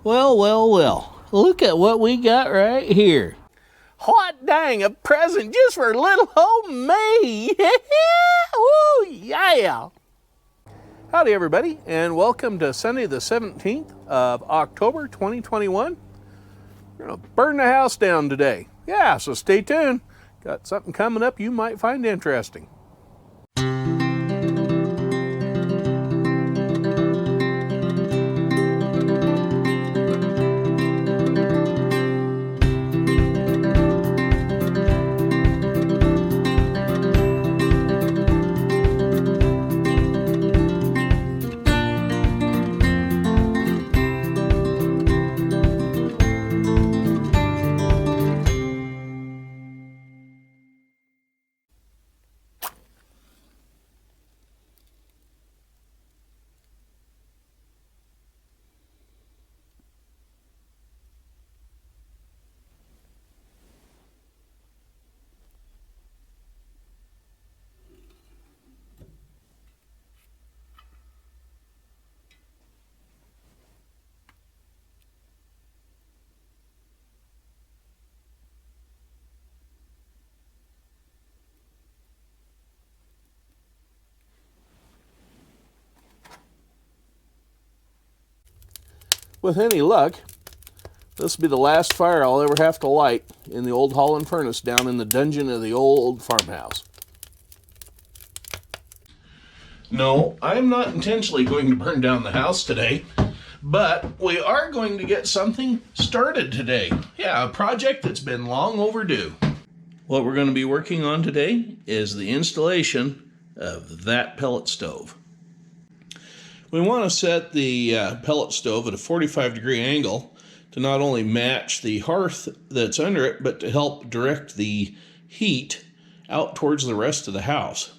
Well. Look at what we got right here. Hot dang, a present just for little old me. Woo, yeah. Howdy, everybody, and welcome to Sunday the 17th of October 2021. We're going to burn the house down today. Yeah, so stay tuned. Got something coming up you might find interesting. With any luck, this will be the last fire I'll ever have to light in the old Holland furnace down in the dungeon of the old farmhouse. No, I'm not intentionally going to burn down the house today, but we are going to get something started today. Yeah, a project that's been long overdue. What we're going to be working on today is the installation of that pellet stove. We want to set the pellet stove at a 45-degree angle to not only match the hearth that's under it, but to help direct the heat out towards the rest of the house.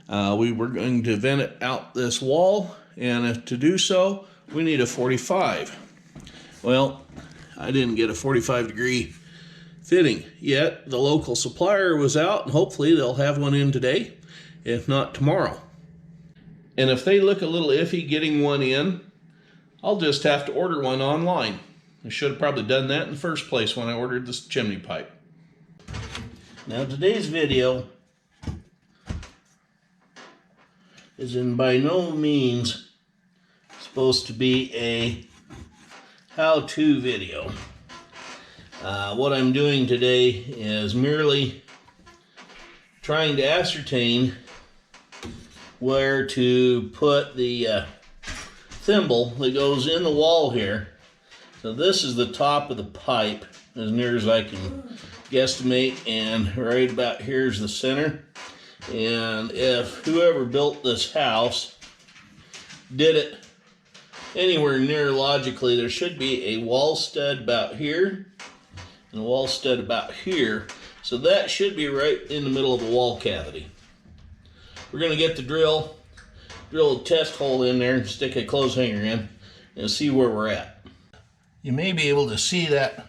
We were going to vent it out this wall, and to do so, we need a 45. Well, I didn't get a 45-degree fitting yet. The local supplier was out, and hopefully they'll have one in today, if not tomorrow. And if they look a little iffy getting one in, I'll just have to order one online. I should have probably done that in the first place when I ordered this chimney pipe. Now today's video is by no means supposed to be a how-to video. What I'm doing today is merely trying to ascertain where to put the thimble that goes in the wall here. So this is the top of the pipe as near as I can guesstimate, and right about here's the center. And if whoever built this house did it anywhere near logically, there should be a wall stud about here and a wall stud about here. So that should be right in the middle of the wall cavity. We're going to get the drill a test hole in there, stick a clothes hanger in, and see where we're at. You may be able to see that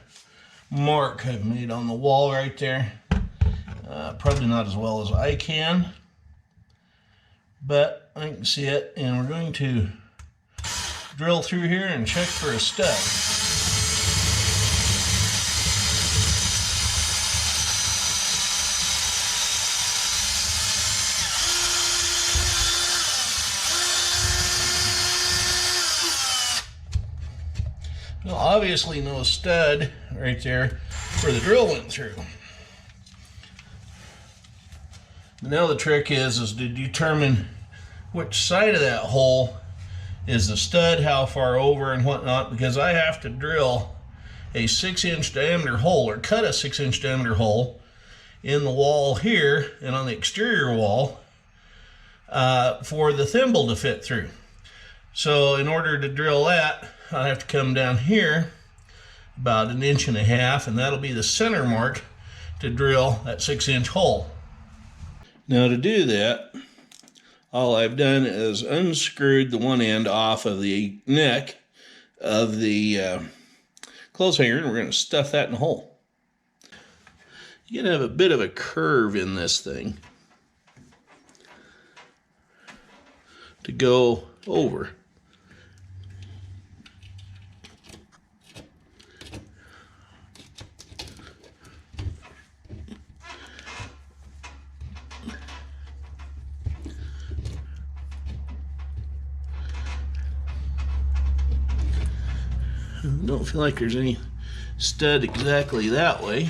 mark I've made on the wall right there. Probably not as well as I can, but I can see it, and we're going to drill through here and check for a stud. Well, obviously no stud right there where the drill went through. But now the trick is to determine which side of that hole is the stud, how far over and whatnot, because I have to drill a 6-inch diameter hole, or cut a 6-inch diameter hole in the wall here and on the exterior wall for the thimble to fit through. So in order to drill that, I have to come down here about 1.5 inches, and that'll be the center mark to drill that 6-inch hole. Now to do that, all I've done is unscrewed the one end off of the neck of the clothes hanger, and we're going to stuff that in the hole. You're going to have a bit of a curve in this thing to go over. Don't feel like there's any stud exactly that way.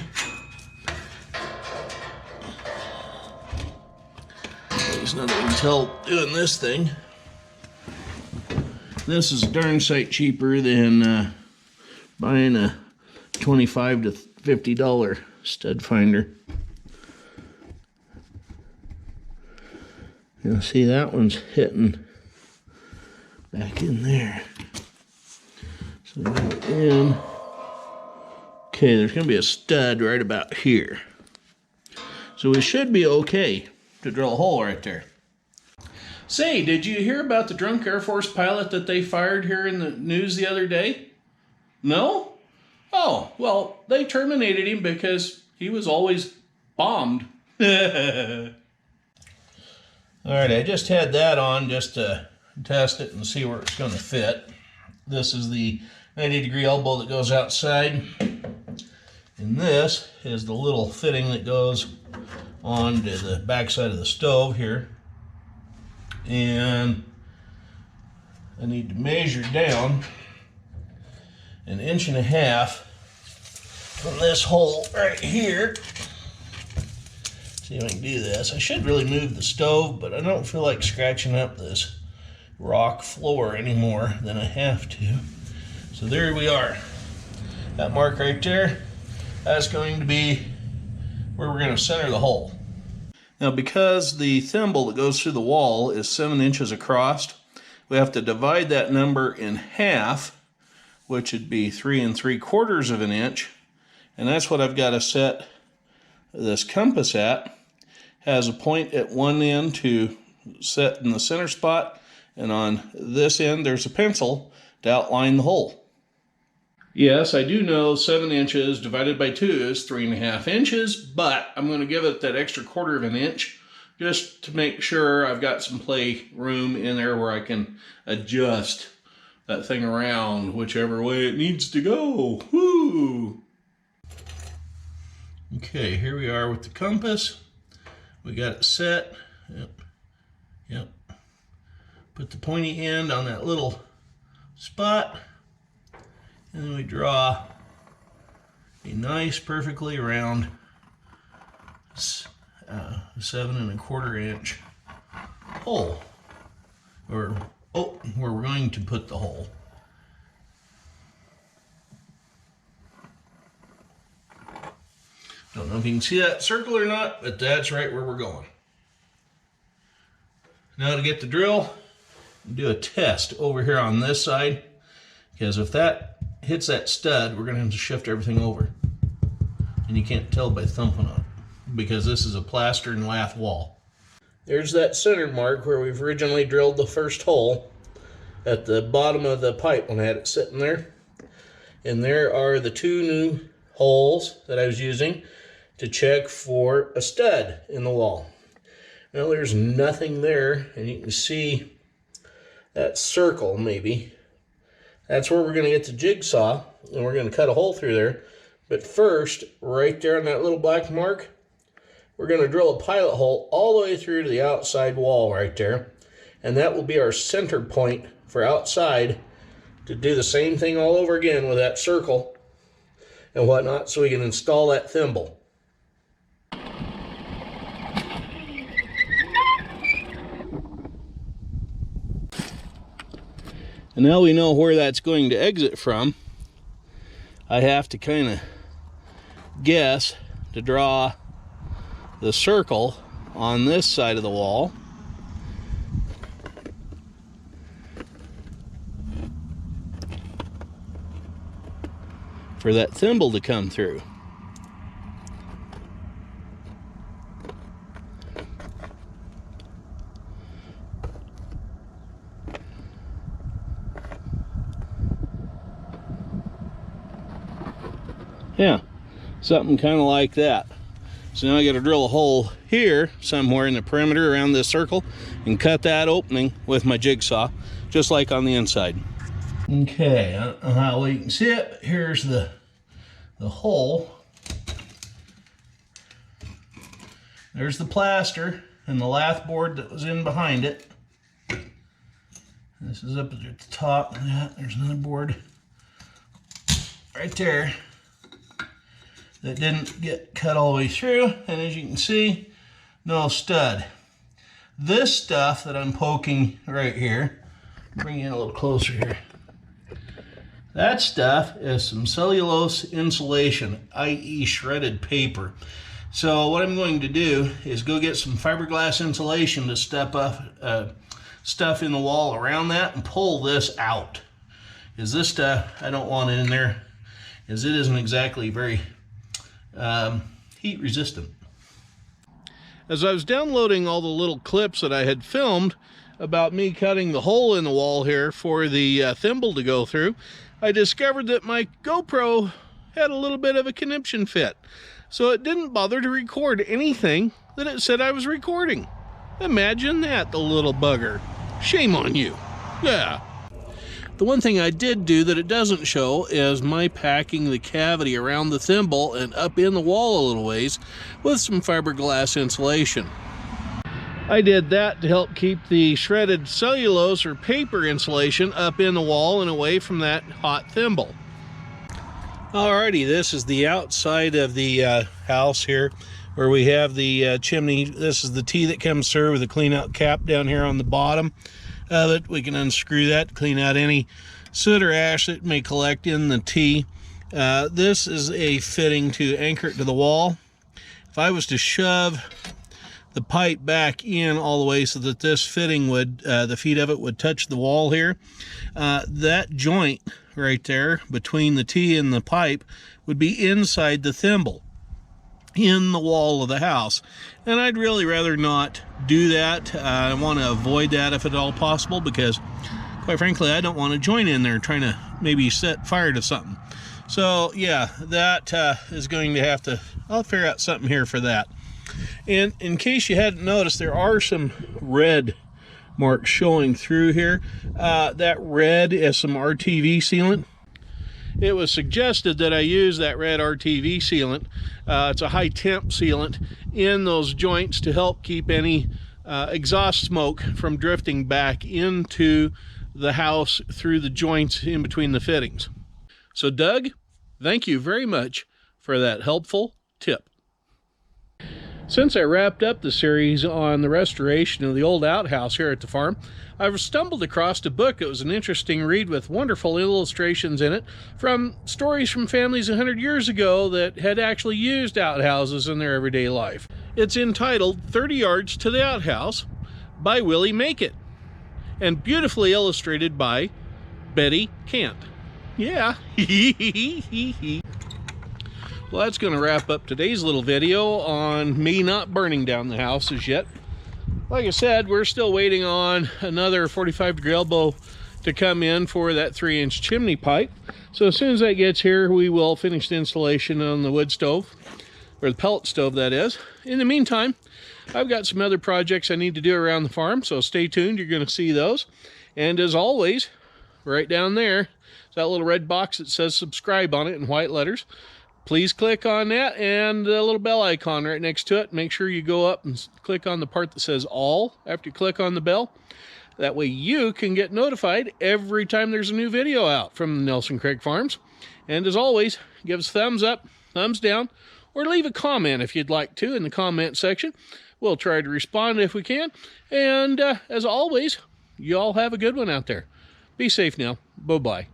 There's nothing I can tell doing this thing. This is darn sight cheaper than buying a $25 to $50 stud finder. You'll see that one's hitting back in there. So we go in. Okay, there's going to be a stud right about here. So we should be okay to drill a hole right there. Say, did you hear about the drunk Air Force pilot that they fired here in the news the other day? No? Oh, well, they terminated him because he was always bombed. Alright, I just had that on just to test it and see where it's going to fit. This is the 90-degree elbow that goes outside. And this is the little fitting that goes onto the back side of the stove here. And I need to measure down 1.5 inches from this hole right here. See if I can do this. I should really move the stove, but I don't feel like scratching up this rock floor any more than I have to. So there we are. That mark right there, that's going to be where we're going to center the hole. Now, because the thimble that goes through the wall is 7 inches across, we have to divide that number in half, which would be 3 3/4 inches, and that's what I've got to set this compass at. Has a point at one end to set in the center spot, and on this end there's a pencil to outline the hole. Yes, I do know 7 inches divided by 2 is 3.5 inches, but I'm going to give it that extra 1/4 inch just to make sure I've got some play room in there where I can adjust that thing around whichever way it needs to go. Woo! Okay, here we are with the compass. We got it set. Yep. Put the pointy end on that little spot. And then we draw a nice, perfectly round 7 1/4 inch hole, where we're going to put the hole. Don't know if you can see that circle or not, but that's right where we're going. Now to get the drill, do a test over here on this side, because if that hits that stud, we're going to have to shift everything over. And you can't tell by thumping on it, because this is a plaster and lath wall. There's that center mark where we've originally drilled the first hole at the bottom of the pipe when I had it sitting there. And there are the 2 new holes that I was using to check for a stud in the wall. Well, there's nothing there, and you can see that circle maybe. That's where we're going to get the jigsaw, and we're going to cut a hole through there. But first, right there on that little black mark, we're going to drill a pilot hole all the way through to the outside wall right there. And that will be our center point for outside to do the same thing all over again with that circle and whatnot, so we can install that thimble. And now we know where that's going to exit from. I have to kind of guess to draw the circle on this side of the wall. For that thimble to come through. Yeah, something kind of like that. So now I got to drill a hole here somewhere in the perimeter around this circle and cut that opening with my jigsaw, just like on the inside. Okay, I don't know how well you can see it, but here's the hole. There's the plaster and the lath board that was in behind it. This is up at the top of that. There's another board right there that didn't get cut all the way through, and as you can see, no stud. This stuff that I'm poking right here, bring it a little closer here. That stuff is some cellulose insulation, i.e. shredded paper. So what I'm going to do is go get some fiberglass insulation to stuff in the wall around that and pull this out. Because this stuff, I don't want it in there, as it isn't exactly very heat resistant. As I was downloading all the little clips that I had filmed about me cutting the hole in the wall here for the thimble to go through, I discovered that my GoPro had a little bit of a conniption fit. So it didn't bother to record anything that it said I was recording. Imagine that, the little bugger. Shame on you. Yeah. The one thing I did do that it doesn't show is my packing the cavity around the thimble and up in the wall a little ways with some fiberglass insulation. I did that to help keep the shredded cellulose or paper insulation up in the wall and away from that hot thimble. Alrighty, this is the outside of the house here where we have the chimney. This is the T that comes through with a clean out cap down here on the bottom of it. We can unscrew that to clean out any soot or ash that may collect in the T. This is a fitting to anchor it to the wall. If I was to shove the pipe back in all the way so that this fitting would, the feet of it would touch the wall here, that joint right there between the T and the pipe would be inside the thimble in the wall of the house, and I'd really rather not do that. I want to avoid that if at all possible, because quite frankly I don't want to join in there trying to maybe set fire to something. So yeah, that is going to have to, I'll figure out something here for that. And in case you hadn't noticed, there are some red marks showing through here. That red is some RTV sealant. It was suggested that I use that red RTV sealant. It's a high temp sealant in those joints to help keep any exhaust smoke from drifting back into the house through the joints in between the fittings. So Doug, thank you very much for that helpful tip. Since I wrapped up the series on the restoration of the old outhouse here at the farm, I've stumbled across a book that was an interesting read with wonderful illustrations in it from stories from families 100 years ago that had actually used outhouses in their everyday life. It's entitled 30 Yards to the Outhouse by Willie Make It, and beautifully illustrated by Betty Kant. Yeah. Well, that's going to wrap up today's little video on me not burning down the house as yet. Like I said, we're still waiting on another 45-degree elbow to come in for that 3-inch chimney pipe. So as soon as that gets here, we will finish the installation on the wood stove, or the pellet stove that is. In the meantime, I've got some other projects I need to do around the farm, so stay tuned, you're going to see those. And as always, right down there is that little red box that says subscribe on it in white letters. Please click on that and the little bell icon right next to it. Make sure you go up and click on the part that says all after you click on the bell. That way you can get notified every time there's a new video out from the Nelson Craig Farms. And as always, give us a thumbs up, thumbs down, or leave a comment if you'd like to in the comment section. We'll try to respond if we can. And as always, you all have a good one out there. Be safe now. Bye-bye.